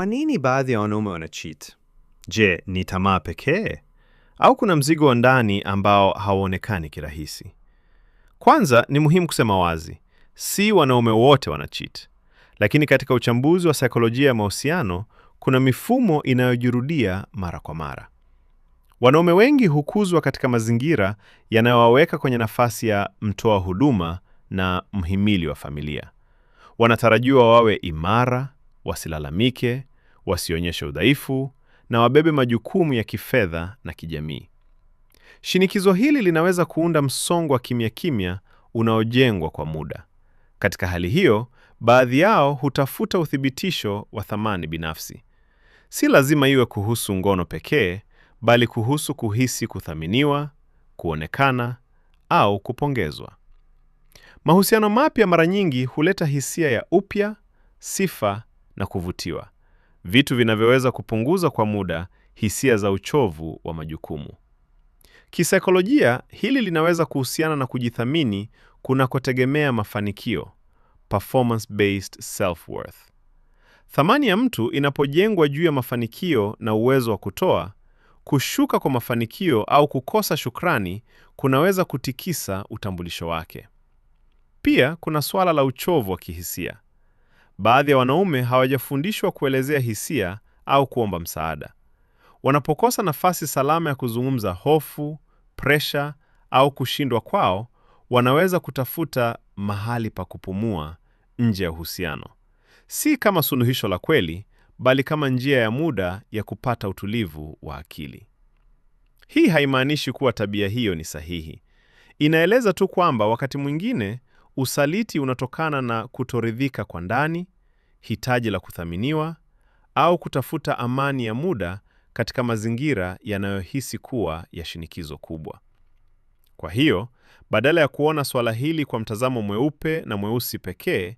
Kwa nini baadhi ya wanaume wanacheat? Je, ni tamaa pekee? Au kuna mzigo wa ndani ambao hauonekani kirahisi? Kwanza ni muhimu kusema wazi, si wanaume wote wanacheat. Lakini katika uchambuzi wa saikolojia ya mahusiano, kuna mifumo inayojirudia mara kwa mara. Wanaume wengi hukuzwa katika mazingira yanayowaweka kwenye nafasi ya mtoa huduma na mhimili wa familia. Wanatarajiwa wawe imara, wasilalamike, wasionyeshe udhaifu na wabebe majukumu ya kifedha na kijamii. Shinikizo hili linaweza kuunda msongo wa kimya kimya unaojengwa kwa muda. Katika hali hiyo, baadhi yao hutafuta uthibitisho wa thamani binafsi. Si lazima iwe kuhusu ngono pekee, bali kuhusu kuhisi kuthaminiwa, kuonekana au kupongezwa. Mahusiano mapya mara nyingi huleta hisia ya upya, sifa na kuvutiwa. Vitu vinavyoweza kupunguza kwa muda hisia za uchovu wa majukumu. Kisaikolojia, hili linaweza kuhusiana na kujithamini kunakotegemea mafanikio, performance-based self-worth. Thamani ya mtu inapojengwa juu ya mafanikio na uwezo wa kutoa, kushuka kwa mafanikio au kukosa shukrani kunaweza kutikisa utambulisho wake. Pia kuna swala la uchovu wa kihisia. Baadhi ya wanaume hawajafundishwa kuelezea hisia au kuomba msaada. Wanapokosa nafasi salama ya kuzungumza hofu, presha au kushindwa kwao, wanaweza kutafuta mahali pa kupumua nje ya uhusiano. Si kama suluhisho la kweli, bali kama njia ya muda ya kupata utulivu wa akili. Hii haimaanishi kuwa tabia hiyo ni sahihi. Inaeleza tu kwamba wakati mwingine usaliti unatokana na kutoridhika kwa ndani, hitaji la kuthaminiwa, au kutafuta amani ya muda katika mazingira yanayohisi kuwa ya shinikizo kubwa. Kwa hiyo, badala ya kuona swala hili kwa mtazamo mweupe na mweusi pekee,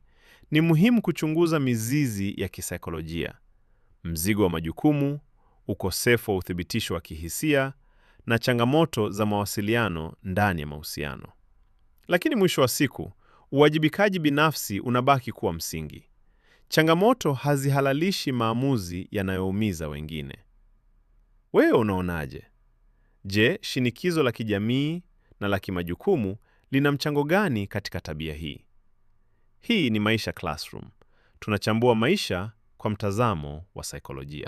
ni muhimu kuchunguza mizizi ya kisaikolojia, mzigo wa majukumu, ukosefu wa uthibitisho wa kihisia, na changamoto za mawasiliano ndani ya mahusiano. Lakini mwisho wa siku, uwajibikaji binafsi unabaki kuwa msingi. Changamoto hazihalalishi maamuzi yanayoumiza wengine. Wewe unaonaje? Je, shinikizo la kijamii na la kimajukumu lina mchango gani katika tabia hii? Hii ni Maisha Classroom. Tunachambua maisha kwa mtazamo wa saikolojia.